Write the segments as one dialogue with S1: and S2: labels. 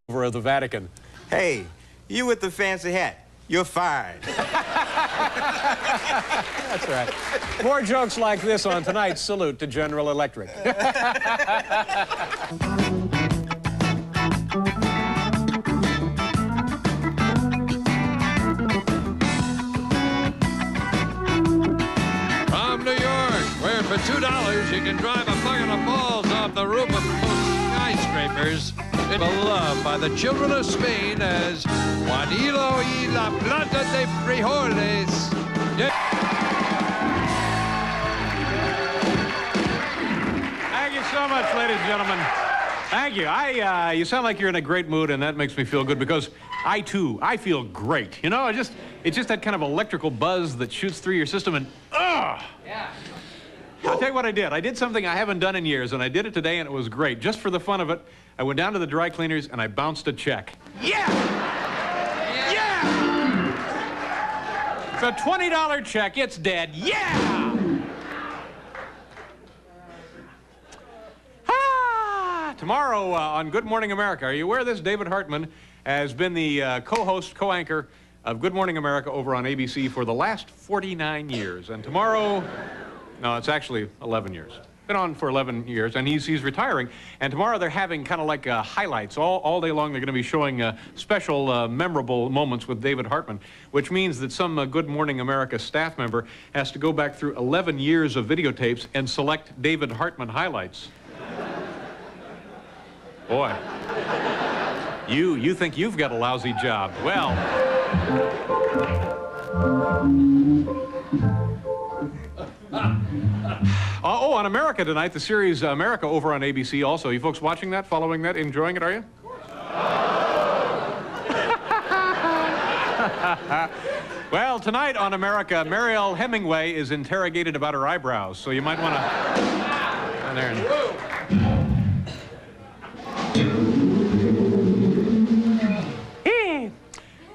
S1: Of the Vatican.
S2: Hey, you with the fancy hat. You're fired.
S1: That's right. More jokes like this on tonight's Salute to General Electric.
S3: From New York, where for $2 you can drive a bucket of balls off the roof of skyscrapers, beloved by the children of Spain as Juanilo y la Planta de Frijoles.
S1: Thank you so much, ladies and gentlemen. Thank you. You sound like you're in a great mood, and that makes me feel good because I feel great. You know, it's just that kind of electrical buzz that shoots through your system and, Yeah. I'll tell you what I did. I did something I haven't done in years, and I did it today, and it was great. Just for the fun of it, I went down to the dry cleaners, and I bounced a check. Yeah! Yeah! It's a $20 check. It's dead. Yeah! Tomorrow on Good Morning America, are you aware this? David Hartman has been the co-host, co-anchor of Good Morning America over on ABC for the last 49 years. And tomorrow, no, it's actually 11 years. Been on for 11 years, and he's retiring. And tomorrow they're having kind of like highlights. All day long they're going to be showing special, memorable moments with David Hartman, which means that some Good Morning America staff member has to go back through 11 years of videotapes and select David Hartman highlights. Boy, you think you've got a lousy job. Well, oh, on America tonight, the series America over on ABC also. You folks watching that, following that, enjoying it, are you? Of course. Well, tonight on America, Mariel Hemingway is interrogated about her eyebrows, so you might want to... there.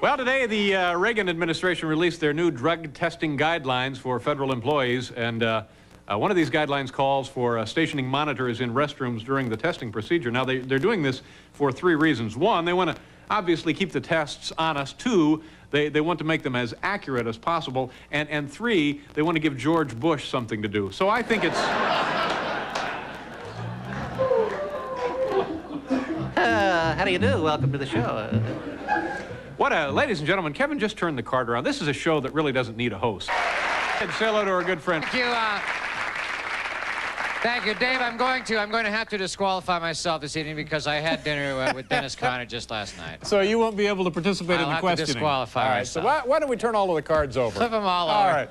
S1: Well, today the Reagan administration released their new drug testing guidelines for federal employees, and one of these guidelines calls for stationing monitors in restrooms during the testing procedure. Now, they're doing this for 3 reasons. 1, they want to obviously keep the tests honest. 2, they want to make them as accurate as possible. And 3, they want to give George Bush something to do. So I think it's...
S4: How do you do? Welcome to the show.
S1: Ladies and gentlemen, Kevin just turned the card around. This is a show that really doesn't need a host. And say hello to our good friend.
S5: Thank you, thank you, Dave. I'm going to have to disqualify myself this evening because I had dinner with Dennis Conner just last night.
S1: So you won't be able to participate in the questioning.
S5: I'll have to disqualify myself.
S1: So why don't we turn all of the cards over?
S5: Flip them all over.
S1: All right.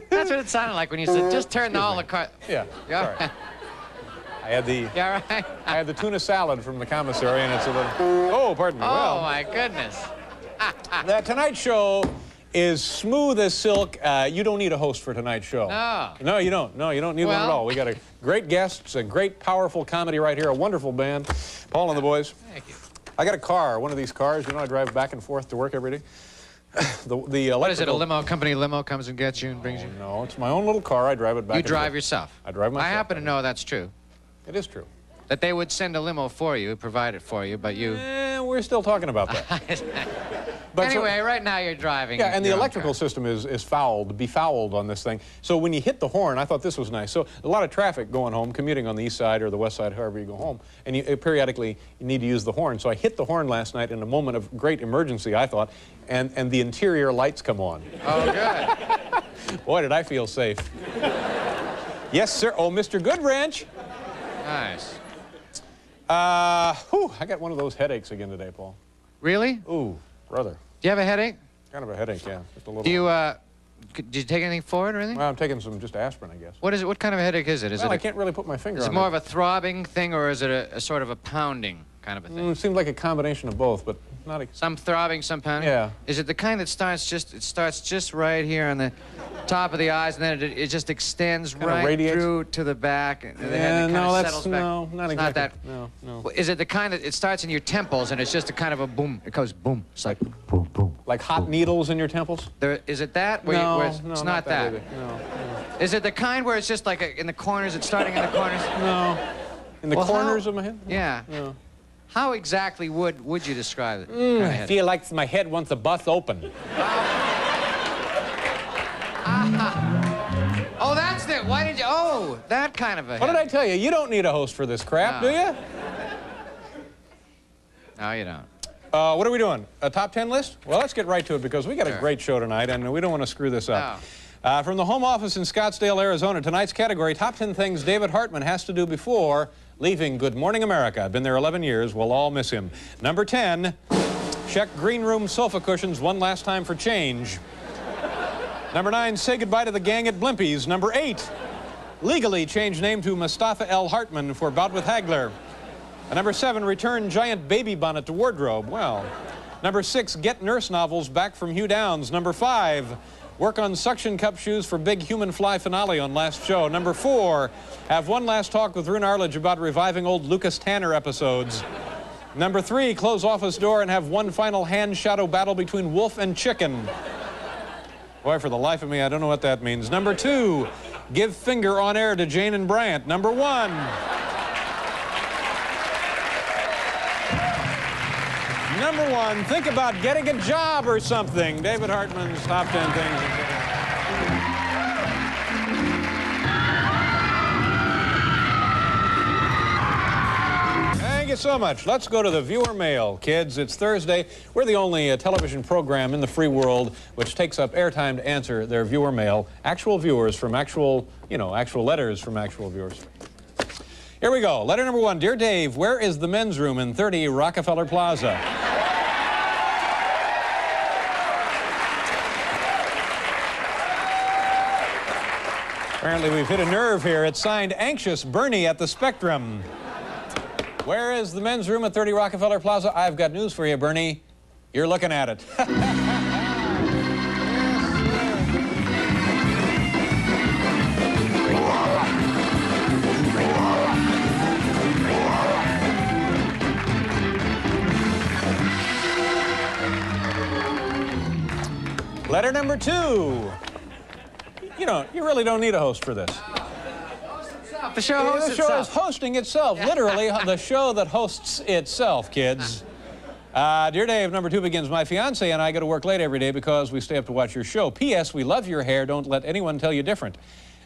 S5: That's what it sounded like when you said, just turn all the cards.
S1: Yeah.
S5: Yeah.
S1: I had the
S5: right?
S1: I had the tuna salad from the commissary, and it's a little... Oh, pardon me.
S5: Oh, my goodness.
S1: The Tonight Show is smooth as silk. You don't need a host for tonight's show.
S5: No.
S1: No, you don't. No, you don't need one at all. We got a great guests, a great, powerful comedy right here, a wonderful band. Paul and the boys.
S5: Thank you.
S1: I got a car, one of these cars. You know, I drive back and forth to work every day.
S5: What is it, a limo? Company limo comes and gets you and brings you?
S1: No, it's my own little car. I drive it back.
S5: You drive yourself?
S1: I drive myself.
S5: I happen to know that's true.
S1: It is true.
S5: That they would send a limo for you, provide it for you, but you...
S1: We're still talking about that.
S5: But anyway, right now you're driving.
S1: Yeah, and the electrical system is befouled on this thing. So when you hit the horn, I thought this was nice. So a lot of traffic going home, commuting on the east side or the west side, however you go home, and you periodically need to use the horn. So I hit the horn last night in a moment of great emergency, I thought, and the interior lights come on.
S5: Oh, good.
S1: Boy, did I feel safe. Yes, sir. Oh, Mr. Goodranch.
S5: Nice.
S1: I got one of those headaches again today, Paul.
S5: Really?
S1: Ooh, brother.
S5: Do you have a headache?
S1: Kind of a headache, yeah. Just a little.
S5: Do you, did you take anything for it or anything?
S1: Well, I'm taking some just asprin, I guess.
S5: What is it? What kind of a headache is it?
S1: I can't really put my finger on it.
S5: Is it more of a throbbing thing, or is it a sort of a pounding kind of a thing?
S1: It seems like a combination of both, but not a...
S5: Some throbbing, some pounding?
S1: Yeah.
S5: Is it the kind that starts just right here on the top of the eyes, and then it just extends
S1: kind
S5: right
S1: radiates
S5: through to the back, and the
S1: yeah,
S5: head kind of settles back?
S1: No, not exactly.
S5: Not that.
S1: No.
S5: Is it the kind that it starts in your temples, and it's just a kind of a boom? It goes boom. It's like boom, boom.
S1: Like hot needles in your temples?
S5: Is it that?
S1: No,
S5: it's not that.
S1: No.
S5: Is it the kind where it's just like in the corners? It's starting in the corners.
S1: No. In the corners of my head?
S5: Yeah.
S1: No.
S5: How exactly would you describe it? Go
S1: I
S5: ahead.
S1: feel like my head wants to bust open.
S5: Oh, that's it. Why did you? Oh, that kind of a.
S1: What did I tell you? You don't need a host for this crap,
S5: No.
S1: do you?
S5: No, you don't.
S1: What are we doing? A top 10 list? Well, let's get right to it because we got a
S5: Sure.
S1: great show tonight, and we don't want to screw this up. From the home office in Scottsdale, Arizona, tonight's category, top 10 things David Hartman has to do before leaving Good Morning America. Been there 11 years. We'll all miss him. Number 10, check green room sofa cushions one last time for change. Number 9, say goodbye to the gang at Blimpie's. Number 8, legally change name to Mustafa L. Hartman for Bout with Hagler. Number 7, return giant baby bonnet to wardrobe. Well. Number 6, get nurse novels back from Hugh Downs. Number 5, work on suction cup shoes for big human fly finale on last show. Number 4, have one last talk with Rune Arledge about reviving old Lucas Tanner episodes. Number 3, close office door and have one final hand shadow battle between wolf and chicken. Boy, for the life of me, I don't know what that means. Number 2, give finger on air to Jane and Bryant. Number 1. Number 1, think about getting a job or something. David Hartman's top 10 things. Thank you so much. Let's go to the viewer mail, kids. It's Thursday. We're the only television program in the free world which takes up airtime to answer their viewer mail. Actual viewers from actual, actual letters from actual viewers. Here we go. Letter number 1. Dear Dave, where is the men's room in 30 Rockefeller Plaza? Apparently we've hit a nerve here. It's signed Anxious Bernie at the Spectrum. Where is the men's room at 30 Rockefeller Plaza? I've got news for you, Bernie. You're looking at it. Letter number 2. You really don't need a host for this.
S5: The show hosts
S1: The show is hosting itself, literally the show that hosts itself, kids. Dear Dave, number 2 begins, my fiance and I go to work late every day because we stay up to watch your show. P.S. We love your hair. Don't let anyone tell you different.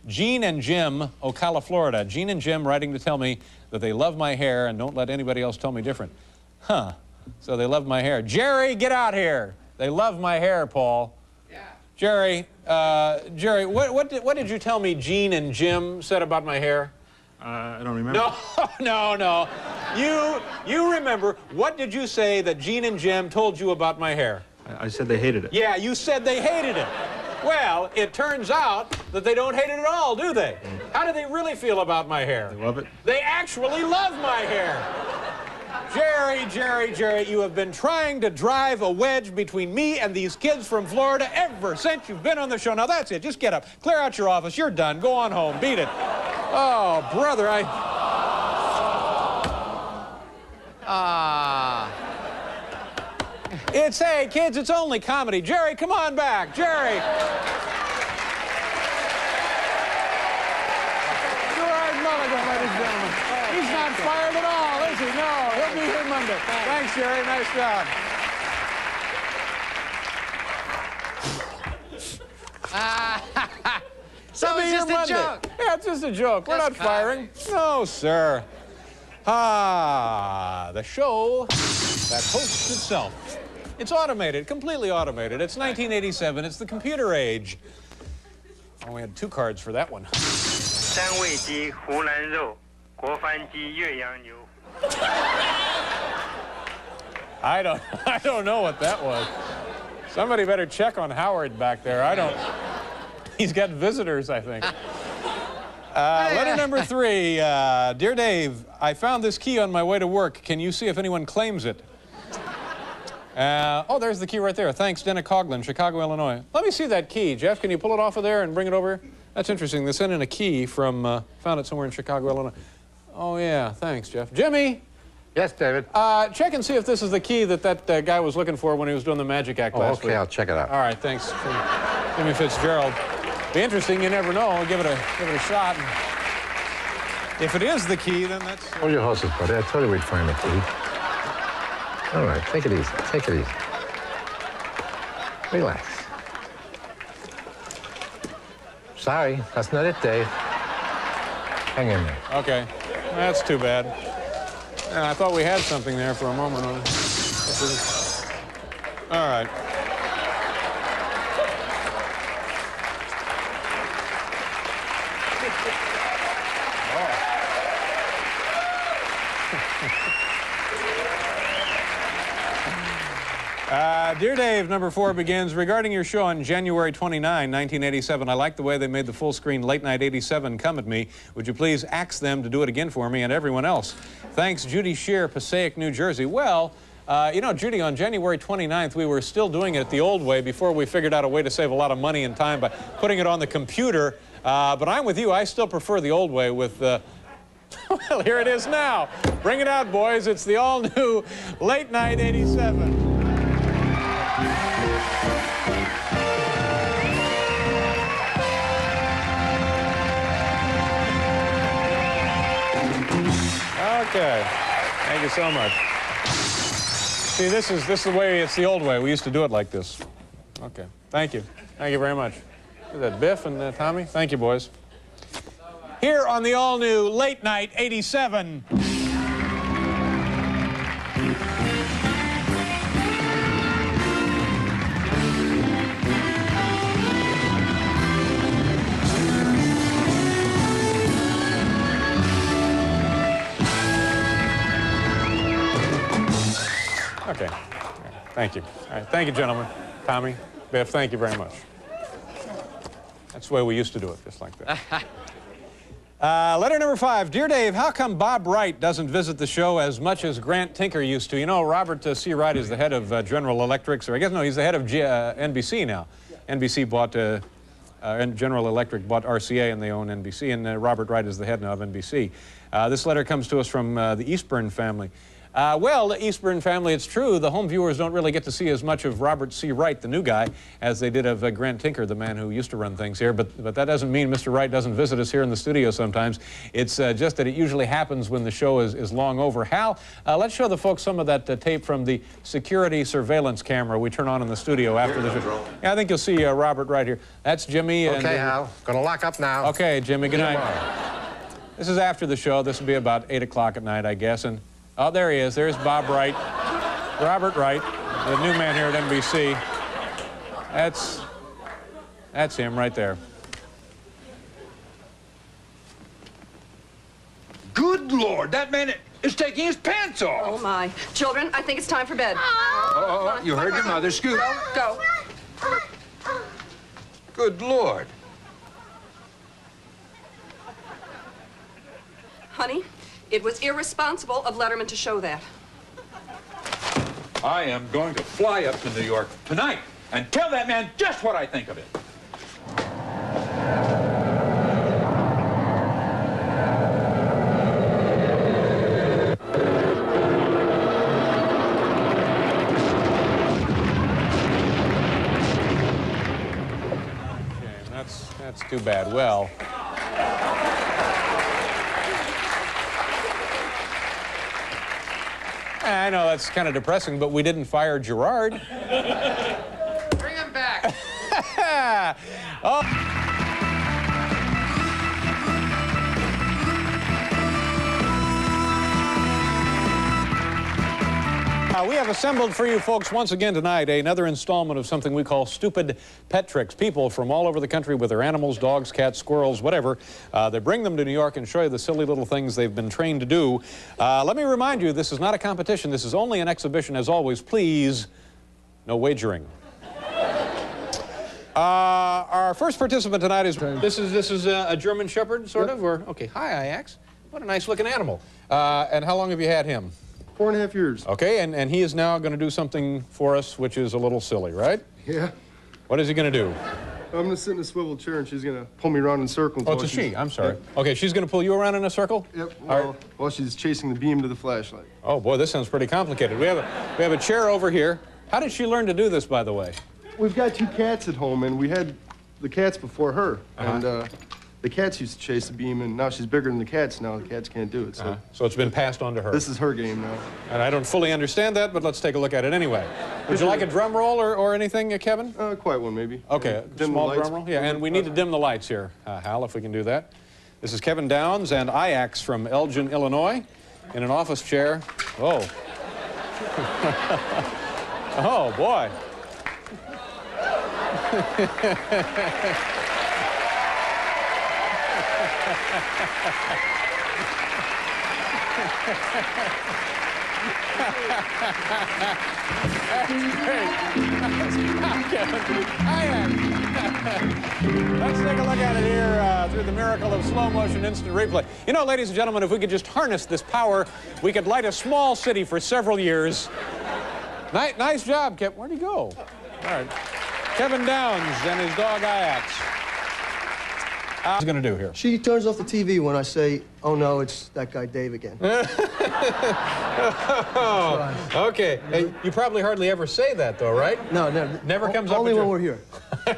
S1: Gene and Jim, Ocala, Florida. Gene and Jim writing to tell me that they love my hair and don't let anybody else tell me different. Huh. So they love my hair. Jerry, get out here. They love my hair, Paul. Jerry, what did you tell me Gene and Jim said about my hair?
S6: I don't remember.
S1: No. You remember. What did you say that Gene and Jim told you about my hair?
S6: I said they hated it.
S1: Yeah, you said they hated it. Well, it turns out that they don't hate it at all, do they? How do they really feel about my hair?
S6: They love it.
S1: They actually love my hair. Jerry, you have been trying to drive a wedge between me and these kids from Florida ever since you've been on the show. Now, that's it. Just get up. Clear out your office. You're done. Go on home. Beat it. Oh, brother, hey, kids, it's only comedy. Jerry, come on back. Jerry. Gerard Mulligan, ladies and gentlemen. He's not fired at all, is he? No, he'll be here Monday. Thanks, Jerry. Nice job.
S5: So it's just a joke.
S1: Yeah, it's just a joke. We're not firing. No, sir. The show that hosts itself. It's automated, completely automated. It's 1987. It's the computer age. Oh, we had 2 cards for that one.
S7: 三味鸡、湖南肉、国番鸡、岳阳牛。
S1: I don't know what that was. Somebody better check on Howard back there. He's got visitors, I think. Letter number 3. Dear Dave, I found this key on my way to work. Can you see if anyone claims it? Oh, there's the key right there. Thanks, Dennis Coughlin, Chicago, Illinois. Let me see that key. Jeff, can you pull it off of there and bring it over? That's interesting. They sent in a key from, found it somewhere in Chicago, Illinois. Oh, yeah. Thanks, Jeff. Jimmy!
S8: Yes, David.
S1: Check and see if this is the key that guy was looking for when he was doing the Magic Act last week.
S8: Okay, I'll check it out.
S1: All right, thanks, Jimmy Fitzgerald. Be interesting. You never know. Give it a shot. If it is the key, then that's.
S8: Hold your horses, buddy. I told you we'd find the key. All right, take it easy. Take it easy. Relax. Sorry, that's not it, Dave. Hang in there.
S1: Okay, that's too bad. I thought we had something there for a moment. All right. Dear Dave, number 4 begins, regarding your show on January 29, 1987, I like the way they made the full-screen Late Night 87 come at me. Would you please ask them to do it again for me and everyone else? Thanks, Judy Shear, Passaic, New Jersey. Well, you know, Judy, on January 29th, we were still doing it the old way before we figured out a way to save a lot of money and time by putting it on the computer. But I'm with you. I still prefer the old way with... well, here it is now. Bring it out, boys. It's the all-new Late Night 87. Okay. Thank you so much. See, this is the way, it's the old way. We used to do it like this. Okay. Thank you. Thank you very much. Is that Biff and Tommy? Thank you, boys. Here on the all-new Late Night 87. Okay. Thank you. All right. Thank you, gentlemen. Tommy, Biff, thank you very much. That's the way we used to do it, just like that. Letter number 5. Dear Dave, how come Bob Wright doesn't visit the show as much as Grant Tinker used to? You know, Robert C. Wright is the head of General Electric, or I guess, no, he's the head of NBC now. NBC bought, and General Electric bought RCA, and they own NBC, and Robert Wright is the head now of NBC. This letter comes to us from the Eastburn family. Well, the Eastburn family, it's true, the home viewers don't really get to see as much of Robert C. Wright, the new guy, as they did of Grant Tinker, the man who used to run things here. But that doesn't mean Mr. Wright doesn't visit us here in the studio sometimes. It's just that it usually happens when the show is long over. Hal, let's show the folks some of that tape from the security surveillance camera we turn on in the studio after the show. Yeah, I think you'll see Robert right here. That's Jimmy.
S8: Okay, Hal. Gonna lock up now.
S1: Okay, Jimmy, good night. This is after the show. This will be about 8 o'clock at night, I guess. And oh, there he is. There's Bob Wright. Robert Wright, the new man here at NBC. That's him right there.
S9: Good Lord, that man is taking his pants off.
S10: Oh, my. Children, I think it's time for bed.
S9: Oh, you heard your mother, Scoot.
S10: Go.
S9: Good Lord.
S10: Honey, it was irresponsible of Letterman to show that.
S9: I am going to fly up to New York tonight and tell that man just what I think of it.
S1: Okay, that's too bad. Well, I know that's kind of depressing, but we didn't fire Gerard.
S5: Bring him back.
S1: Oh. We have assembled for you folks once again tonight another installment of something we call Stupid Pet Tricks. People from all over the country with their animals, dogs, cats, squirrels, whatever, they bring them to New York and show you the silly little things they've been trained to do. Let me remind you, this is not a competition. This is only an exhibition. As always, please, no wagering. Our first participant tonight is, this is a German Shepherd, sort of, or, okay, hi, Ajax. What a nice looking animal. And how long have you had him?
S11: 4.5 years.
S1: Okay, and he is now going to do something for us which is a little silly, right?
S11: Yeah.
S1: What is he going to do?
S11: I'm going to sit in a swivel chair and she's going to pull me around in circles.
S1: Oh, it's a she. I'm sorry.
S11: Yep.
S1: Okay, she's going to pull you around in a circle?
S11: Yep. While she's chasing the beam to the flashlight.
S1: Oh, boy, this sounds pretty complicated. We have a chair over here. How did she learn to do this, by the way?
S11: We've got 2 cats at home, and we had the cats before her. And The cats used to chase the beam, and now she's bigger than the cats. Now the cats can't do it. So,
S1: So it's been passed on to her.
S11: this is her game now.
S1: And I don't fully understand that, but let's take a look at it anyway. Would you like a drum roll or anything, Kevin?
S11: Quite one, maybe.
S1: Okay,
S11: Dim
S1: small
S11: the lights.
S1: drum roll. Yeah, and we need to dim the lights here, Hal, if we can do that. This is Kevin Downs and Ajax from Elgin, Illinois, in an office chair. Oh. Oh, boy. Let's take a look at it here through the miracle of slow motion instant replay. You know, ladies and gentlemen, if we could just harness this power, we could light a small city for several years. Nice job, Kevin. Where'd he go? All right. Kevin Downs and his dog Ajax. What's he going to do here?
S12: She turns off the TV when I say, oh no, it's that guy Dave again.
S1: Oh, okay. Hey, you probably hardly ever say that, though, right?
S12: No, never.
S1: Never comes up
S12: only
S1: with
S12: when we're here.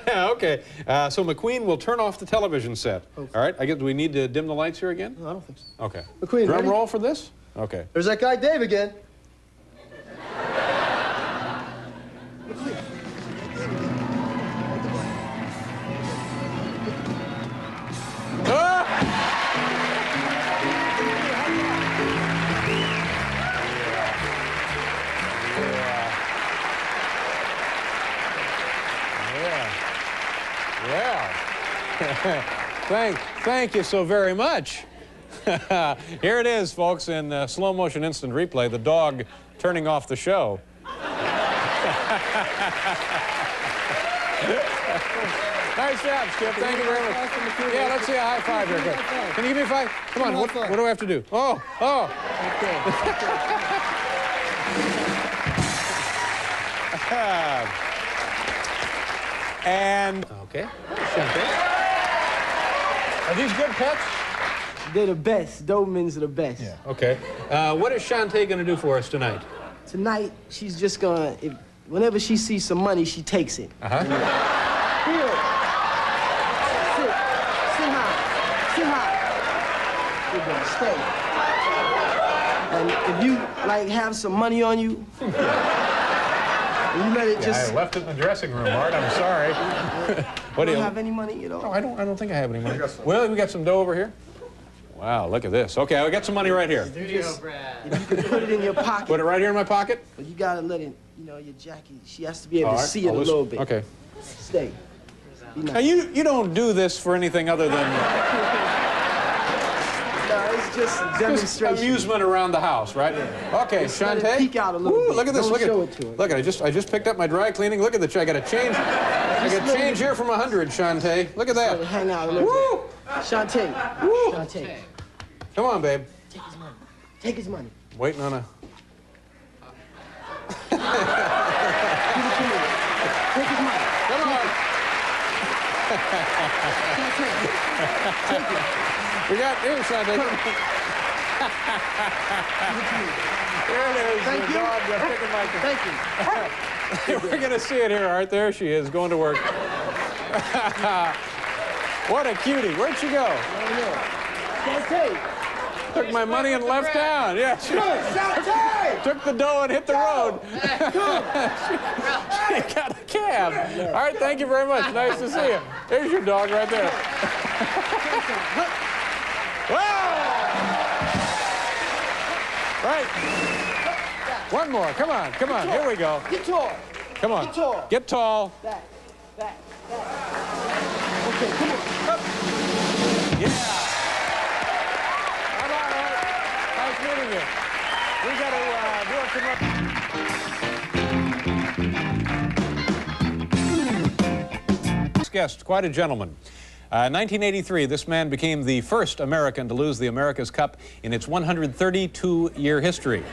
S1: Okay. So McQueen will turn off the television set. Okay. All right. Do we need to dim the lights here again?
S12: No, I don't think so.
S1: Okay.
S12: McQueen,
S1: drum
S12: ready?
S1: roll for this? Okay.
S12: There's that guy Dave again. Thank you so very much. Here it is, folks, in slow motion instant replay, the dog turning off the show. Nice job, Skip. Thank you very much. Yeah, let's see a high five here. Good. Can you give me a five? Come on, what do I have to do? Oh. And, okay. Are these good pets? They're the best. Dobermans are the best.
S1: Yeah. Okay. What is Shantae going to do for us tonight?
S12: Tonight, she's just gonna, whenever she sees some money, she takes it.
S1: Uh-huh.
S12: Here. Sit high. Sit high. Good boy. Stay. And if you, like, have some money on you, and you let it just...
S1: I left it in the dressing room, Art. I'm sorry.
S12: What do you have any money at all?
S1: No, I don't think I have any money. Well, we got some dough over here. Wow, look at this. Okay, I got some money right here.
S12: If you could put it in your pocket.
S1: Put it right here in my pocket?
S12: But you gotta let it, you know, your jacket, she has to be able to see it a little bit.
S1: Okay.
S12: Stay. Be nice.
S1: Now, you don't do this for anything other than...
S12: No, it's just a demonstration.
S1: Just amusement around the house, right? Yeah. Okay,
S12: just let
S1: Shantae.
S12: it peek out a little bit.
S1: Look at this.
S12: Don't
S1: Look
S12: show
S1: at
S12: it to her.
S1: Look at it. I just picked up my dry cleaning. Look at the. I got to change. I got to change here from 100, Shantae. Look at that.
S12: Hang out a little bit. Shantae.
S1: Woo.
S12: Shantae.
S1: Come on, babe.
S12: Take his money. Take his money.
S1: Waiting on a.
S12: Give it to me. Take his money.
S1: Come on.
S12: Take it.
S1: We got here, Shantae. There it is.
S12: Thank you.
S1: Dog, picking my...
S12: Thank you.
S1: We're going to see it here, Art. There she is, going to work. What a cutie. Where'd she go?
S12: Shantae.
S1: Took my money and left town. Yeah, she took the dough and hit the road. She got a cab. All right, thank you very much. Nice to see you. There's your dog right there. Whoa! Right. One more. Come on. Come on. Here we go.
S12: Get tall.
S1: Come on.
S12: Get tall.
S1: Get tall.
S12: Back. Okay, come on.
S1: Yeah. How about it? Nice meeting you. We got to do a guest, quite a gentleman. 1983, this man became the first American to lose the America's Cup in its 132-year history.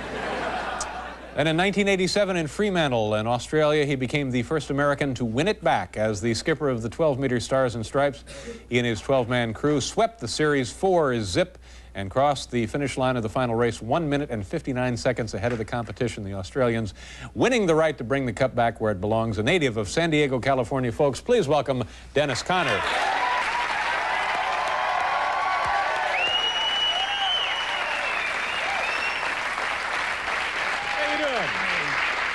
S1: Then in 1987 in Fremantle in Australia, he became the first American to win it back as the skipper of the 12-meter Stars and Stripes. He and his 12-man crew swept the series 4-zip and crossed the finish line of the final race 1 minute and 59 seconds ahead of the competition, the Australians winning the right to bring the cup back where it belongs. A native of San Diego, California, folks, please welcome Dennis Conner.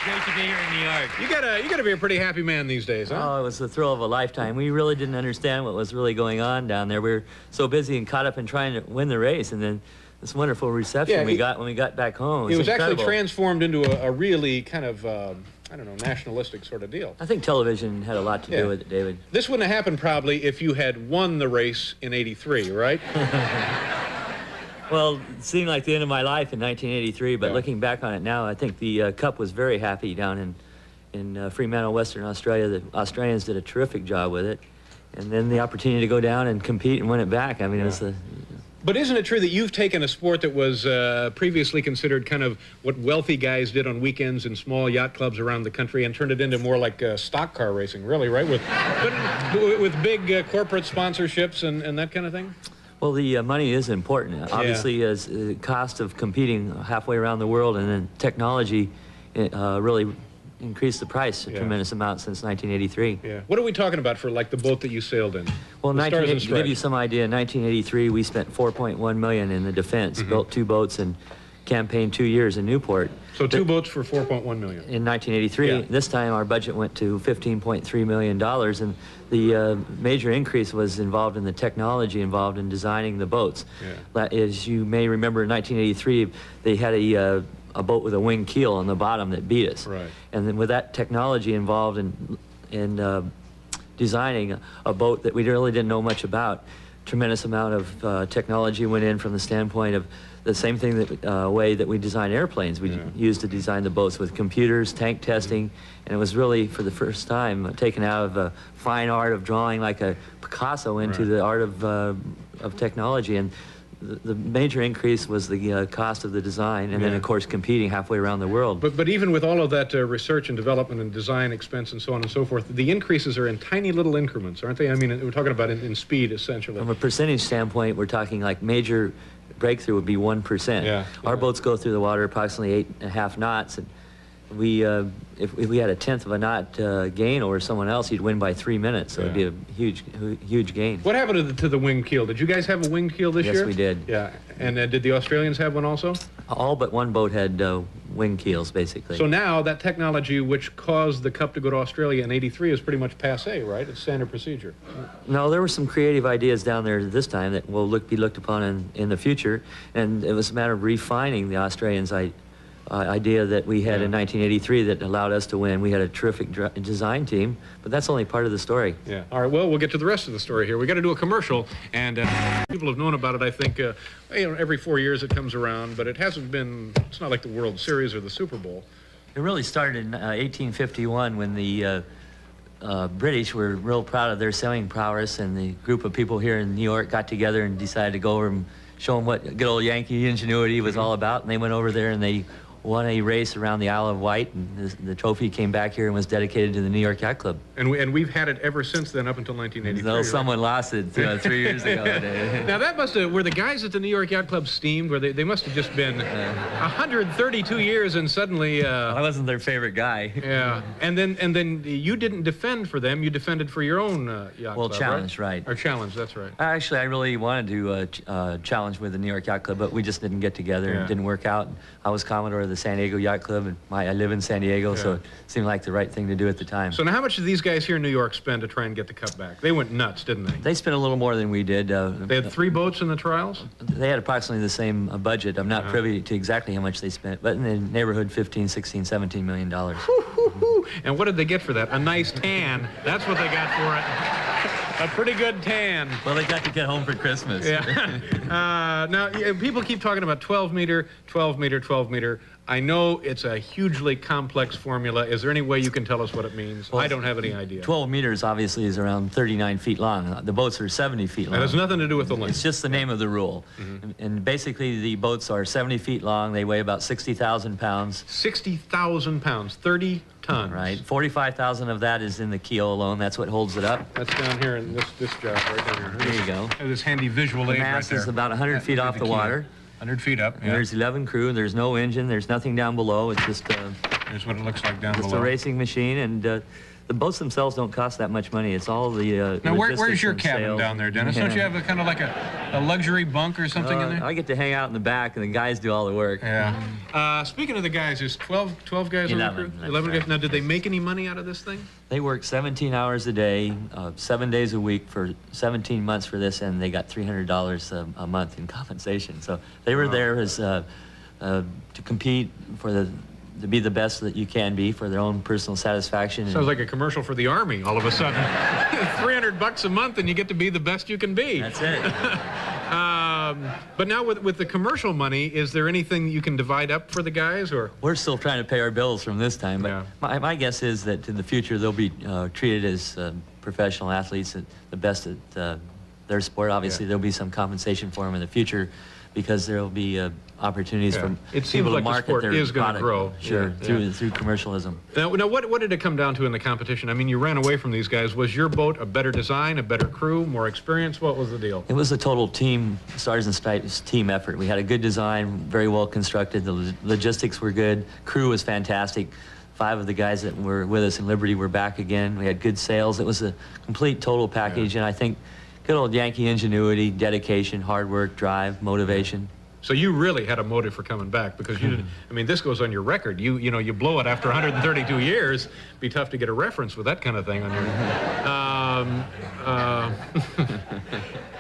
S13: great to be here in New York.
S1: You gotta be a pretty happy man these days, huh?
S13: Oh, it was the thrill of a lifetime. We really didn't understand what was really going on down there. We were so busy and caught up in trying to win the race, and then this wonderful reception we got when we got back home.
S1: It was
S13: incredible.
S1: actually transformed into a really kind of, I don't know, nationalistic sort of deal.
S13: I think television had a lot to do with it, David.
S1: This wouldn't have happened probably if you had won the race in '83, right?
S13: Well, it seemed like the end of my life in 1983, but looking back on it now, I think the Cup was very happy down in Fremantle, Western Australia. The Australians did a terrific job with it. And then the opportunity to go down and compete and win it back. I mean, it was the...
S1: But isn't it true that you've taken a sport that was previously considered kind of what wealthy guys did on weekends in small yacht clubs around the country and turned it into more like stock car racing, really, right? With big corporate sponsorships and that kind of thing?
S13: Well, the money is important. Obviously, as the cost of competing halfway around the world, and then technology really increased the price a tremendous amount since 1983.
S1: Yeah. What are we talking about for, like, the boat that you sailed in?
S13: Well, to give you some idea, in 1983, we spent $4.1 million in the defense, built 2 boats, and campaigned 2 years in Newport.
S1: So 2 boats for $4.1 million.
S13: In 1983. This time, our budget went to $15.3 million, and the major increase was involved in the technology involved in designing the boats. As you may remember, in 1983, they had a boat with a wing keel on the bottom that beat us.
S1: Right.
S13: And then with that technology involved in designing a boat that we really didn't know much about, tremendous amount of technology went in from the standpoint of the same thing that way that we design airplanes. We used to design the boats with computers, tank testing, and it was really, for the first time, taken out of the fine art of drawing like a Picasso into the art of technology. And the major increase was the cost of the design, and then, of course, competing halfway around the world.
S1: But even with all of that research and development and design expense and so on and so forth, the increases are in tiny little increments, aren't they? I mean, we're talking about in speed, essentially.
S13: From a percentage standpoint, we're talking like major breakthrough would be 1%. Our boats go through the water approximately 8.5 knots, and if we had a tenth of a knot gain over someone else, he'd win by 3 minutes. So it'd be a huge gain.
S1: What happened to the wing keel? Did you guys have a wing keel this year?
S13: Yes, we did.
S1: Yeah, and did the Australians have one also?
S13: All but one boat had wing keels, basically.
S1: So now that technology which caused the Cup to go to Australia in '83 is pretty much passé, right? It's standard procedure.
S13: No, there were some creative ideas down there this time that will be looked upon in the future, and it was a matter of refining the Australians' idea that we had in 1983 that allowed us to win. We had a terrific design team, but that's only part of the story.
S1: Yeah. All right, well, we'll get to the rest of the story here. We got to do a commercial, and people have known about it, I think, every 4 years it comes around, but it hasn't been, it's not like the World Series or the Super Bowl.
S13: It really started in 1851 when the British were real proud of their sailing prowess, and the group of people here in New York got together and decided to go over and show them what good old Yankee ingenuity was all about, and they went over there and they won a race around the Isle of Wight, and the trophy came back here and was dedicated to the New York Yacht Club.
S1: And we've had it ever since then, up until 1983.
S13: No, someone lost it 3 years ago.
S1: Now that must have, were the guys at the New York Yacht Club steamed? Where they must have just been 132 years, and suddenly.
S13: I wasn't their favorite guy.
S1: Yeah, and then you didn't defend for them. You defended for your own yacht club.
S13: Well, challenge, right?
S1: Or challenge, that's right.
S13: Actually, I really wanted to challenge with the New York Yacht Club, but we just didn't get together. And it didn't work out. I was Commodore of the San Diego Yacht Club, and I live in San Diego, so it seemed like the right thing to do at the time.
S1: So now how much did these guys here in New York spend to try and get the Cup back? They went nuts, didn't they?
S13: They spent a little more than we did.
S1: They had 3 boats in the trials?
S13: They had approximately the same budget. I'm not privy to exactly how much they spent, but in the neighborhood, 15, 16, 17 million dollars.
S1: And what did they get for that? A nice tan. That's what they got for it. A pretty good tan.
S13: Well, they got to get home for Christmas.
S1: Yeah. Now, people keep talking about 12-meter, 12-meter, 12-meter. I know it's a hugely complex formula. Is there any way you can tell us what it means? Well, I don't have any idea.
S13: 12 meters, obviously, is around 39 feet long. The boats are 70 feet long.
S1: That has nothing to do with the length.
S13: It's just the name of the rule. And basically, the boats are 70 feet long. They weigh about 60,000 pounds.
S1: 60,000 pounds, 30 tons.
S13: Right. 45,000 of that is in the keel alone. That's what holds it up.
S1: That's down here in this job right down here.
S13: There you go.
S1: This handy visual
S13: aid
S1: right there.
S13: The mast is about 100 feet off the water.
S1: 100 feet up.
S13: And there's 11 crew. There's no engine. There's nothing down below. It's just
S1: Here's what it looks like down
S13: It's
S1: below.
S13: a racing machine, and the boats themselves don't cost that much money. It's all the
S1: Now, where's
S13: logistics
S1: your
S13: and
S1: cabin
S13: sales.
S1: down there, Dennis? Don't you have a kind of like a luxury bunk or something in there?
S13: I get to hang out in the back, and the guys do all the work.
S1: Yeah. Speaking of the guys, there's 12 guys on the crew? 11 guys. Now, did they make any money out of this thing?
S13: They work 17 hours a day, 7 days a week for 17 months for this, and they got $300 a month in compensation. So they were there as to compete to be the best that you can be for their own personal satisfaction.
S1: Sounds like a commercial for the Army all of a sudden. $300 a month and you get to be the best you can be.
S13: That's it.
S1: But now with the commercial money, is there anything you can divide up for the guys, or?
S13: We're still trying to pay our bills from this time, but my guess is that in the future they'll be treated as professional athletes, at the best at their sport. Obviously, there'll be some compensation for them in the future because there'll be opportunities for people to market their
S1: is going to grow.
S13: Sure, through commercialism.
S1: Now, what did it come down to in the competition? I mean, you ran away from these guys. Was your boat a better design, a better crew, more experience? What was the deal?
S13: It was a total team, Stars and Stripes team effort. We had a good design, very well constructed. The logistics were good. Crew was fantastic. 5 of the guys that were with us in Liberty were back again. We had good sales. It was a complete total package, and I think good old Yankee ingenuity, dedication, hard work, drive, motivation.
S1: So you really had a motive for coming back, because you didn't. I mean, this goes on your record. You know, you blow it after 132 years. Be tough to get a reference with that kind of thing on your.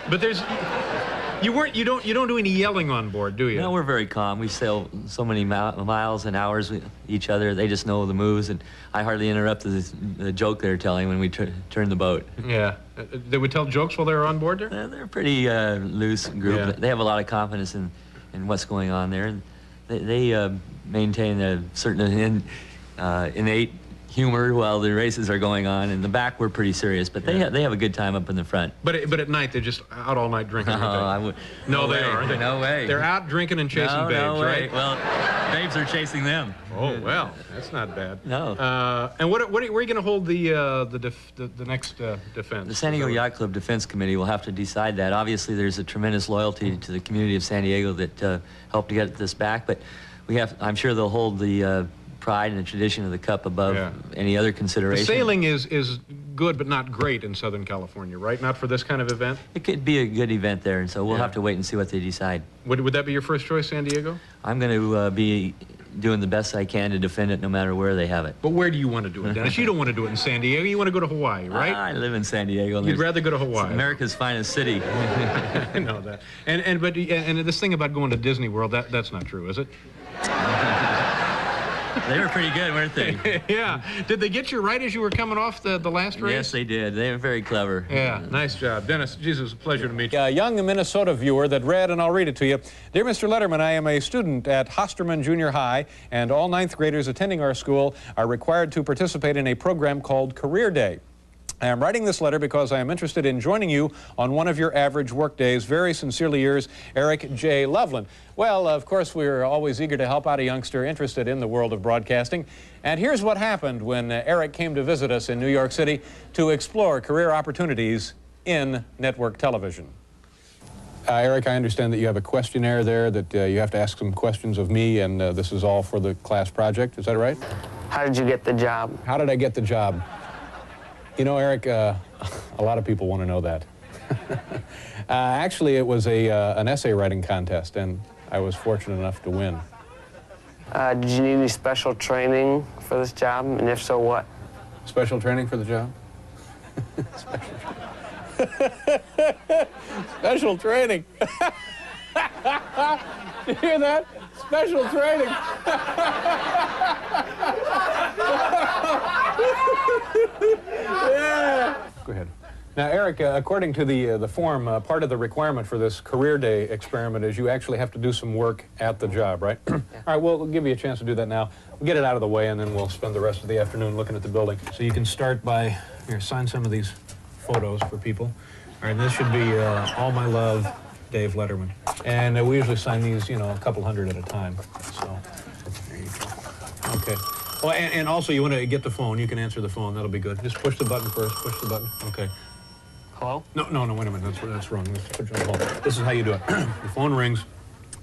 S1: But there's. You don't do any yelling on board, do you?
S13: No, we're very calm. We sail so many miles and hours with each other. They just know the moves, and I hardly interrupt the joke they're telling when we turn the boat.
S1: Yeah. They would tell jokes while they were on board there?
S13: They're a pretty loose group.
S1: Yeah.
S13: They have a lot of confidence in what's going on there. And they maintain a certain innate humor while the races are going on. In the back, we're pretty serious, but they have a good time up in the front.
S1: But at night, they're just out all night drinking.
S13: No,
S1: they
S13: way.
S1: aren't.
S13: No way.
S1: They're out drinking and chasing babes,
S13: no way.
S1: right?
S13: Well, babes are chasing them.
S1: Oh well, that's not bad.
S13: No.
S1: And where are you going to hold the next defense?
S13: The San Diego Yacht Club Defense Committee will have to decide that. Obviously, there's a tremendous loyalty to the community of San Diego that helped to get this back, but I'm sure they'll hold the pride and the tradition of the Cup above any other consideration.
S1: The sailing is good, but not great in Southern California, right? Not for this kind of event?
S13: It could be a good event there, and so we'll have to wait and see what they decide.
S1: Would that be your first choice, San Diego?
S13: I'm going to be doing the best I can to defend it no matter where they have it.
S1: But where do you want to do it, Dennis? You don't want to do it in San Diego. You want to go to Hawaii, right?
S13: I live in San Diego.
S1: You'd rather go to Hawaii.
S13: It's America's finest city.
S1: I know that. And this thing about going to Disney World, that's not true, is it?
S13: They were pretty good, weren't they?
S1: Yeah. Did they get you right as you were coming off the last race?
S13: Yes, they did. They were very clever.
S1: Yeah, nice job. Dennis, Jesus, a pleasure to meet you. A young Minnesota viewer that read, and I'll read it to you. Dear Mr. Letterman, I am a student at Hosterman Junior High, and all 9th graders attending our school are required to participate in a program called Career Day. I am writing this letter because I am interested in joining you on one of your average work days. Very sincerely yours, Eric J. Loveland. Well, of course, we're always eager to help out a youngster interested in the world of broadcasting. And here's what happened when Eric came to visit us in New York City to explore career opportunities in network television. Eric, I understand that you have a questionnaire there that you have to ask some questions of me, and this is all for the class project. Is that right?
S14: How did you get the job?
S1: How did I get the job? You know, Eric, a lot of people want to know that. Actually, it was an essay writing contest, and I was fortunate enough to win.
S14: Did you need any special training for this job, and if so, what?
S1: Special training for the job? Special training. You hear that? Special training. Yeah. Go ahead. Now, Eric, according to the form, part of the requirement for this Career Day experiment is you actually have to do some work at the job, right? Yeah. All right, we'll give you a chance to do that now. We'll get it out of the way, and then we'll spend the rest of the afternoon looking at the building. So you can start by, here, sign some of these photos for people. All right, this should be All My Love, Dave Letterman. And we usually sign these, you know, a couple hundred at a time. So, there you go. Okay. Oh, and also, you want to get the phone. You can answer the phone. That'll be good. Just push the button first. Push the button. Okay.
S14: Hello?
S1: No, wait a minute. That's wrong. Let's put you on hold. This is how you do it. The phone rings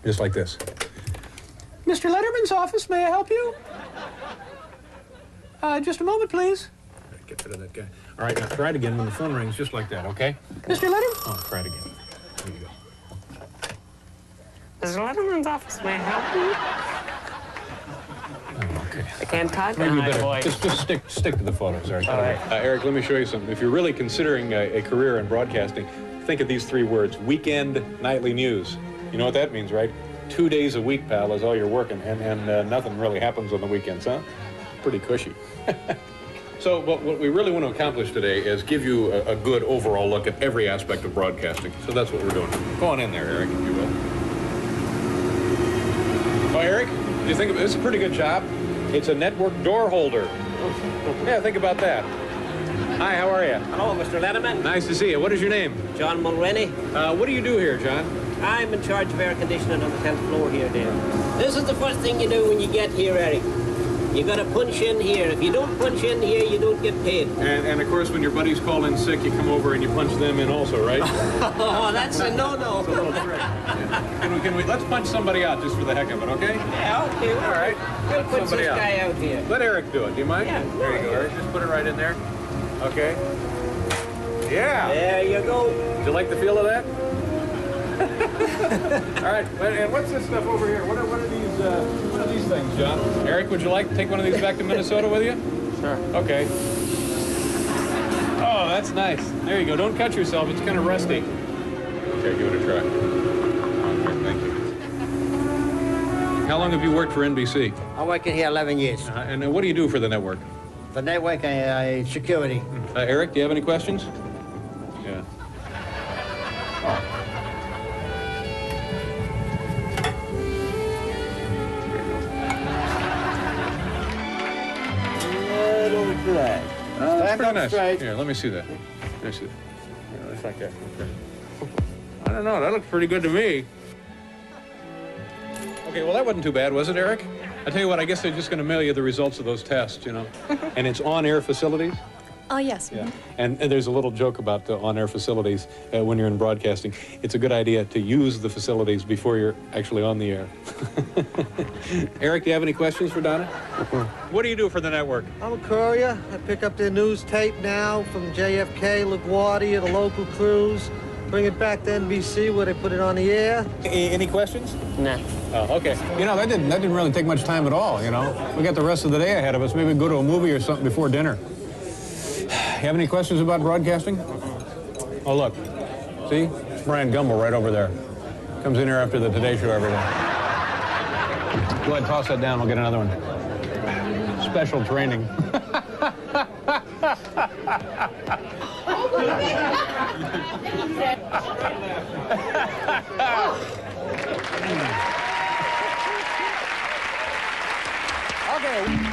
S1: just like this. Mr. Letterman's office, may I help you? Just a moment, please. Get rid of that guy. All right, now try it again when the phone rings, just like that, okay?
S14: Mr. Letterman?
S1: Oh, try it again. There you go.
S14: Mr. Letterman's office, may I help you?
S1: Oh, okay.
S14: I can't type
S1: Maybe you
S14: behind
S1: better
S14: voice.
S1: just stick to the photos, Eric.
S14: All right.
S1: Eric, let me show you something. If you're really considering a career in broadcasting, think of these 3 words: weekend nightly news. You know what that means, right? 2 days a week, pal, is all you're working, and nothing really happens on the weekends, huh? Pretty cushy. So what we really want to accomplish today is give you a good overall look at every aspect of broadcasting. So that's what we're doing. Go on in there, Eric, if you will. Oh, Eric, do you think it's a pretty good job? It's a network door holder. Yeah, think about that. Hi, how are you?
S15: Hello, Mr. Letterman.
S1: Nice to see you. What is your name?
S15: John Mulroney.
S1: What do you do here, John?
S15: I'm in charge of air conditioning on the 10th floor here, dear. This is the first thing you do when you get here, Eric. You gotta punch in here. If you don't punch in here, you don't get paid.
S1: And of course, when your buddies call in sick, you come over and you punch them in also, right?
S15: Oh, that's a no-no.
S1: It's a little trick. Yeah. Can we, let's punch somebody out just for the heck of it, okay?
S15: Yeah, okay.
S1: All right.
S15: We'll put this guy out here.
S1: Let Eric do it. Do you mind?
S15: Yeah.
S1: There you go, Eric. Just put it right in there. Okay. Yeah.
S15: There you go.
S1: Do you like the feel of that? All right. And what's this stuff over here? What are these things, John? Eric, would you like to take one of these back to Minnesota with you?
S14: Sure.
S1: Okay. Oh, that's nice. There you go. Don't cut yourself. It's kind of rusty. Okay, give it a try. Okay, thank you. How long have you worked for NBC?
S15: I'm working here 11 years.
S1: And what do you do for the network?
S15: The network, security.
S1: Eric, do you have any questions? Yeah. Oh, that's pretty nice. Here, let me see that. Let me see that. Yeah, that's like that. Okay. I don't know. That looks pretty good to me. Okay, well, that wasn't too bad, was it, Eric? I tell you what, I guess they're just going to mail you the results of those tests, you know. And it's on-air facilities?
S16: Oh, yes.
S1: Yeah. And there's a little joke about the on-air facilities when you're in broadcasting. It's a good idea to use the facilities before you're actually on the air. Eric, do you have any questions for Donna? What do you do for the network?
S17: I'm a courier. I pick up their news tape now from JFK, LaGuardia, the local crews. Bring it back to NBC where they put it on the air.
S1: Any questions?
S14: No.
S1: Oh, okay. You know, that didn't really take much time at all, you know. We got the rest of the day ahead of us. Maybe we can go to a movie or something before dinner. You have any questions about broadcasting? Oh, look. See? It's Brian Gumbel right over there. Comes in here after the Today Show every day. Go ahead, toss that down. We'll get another one. Special training. Okay.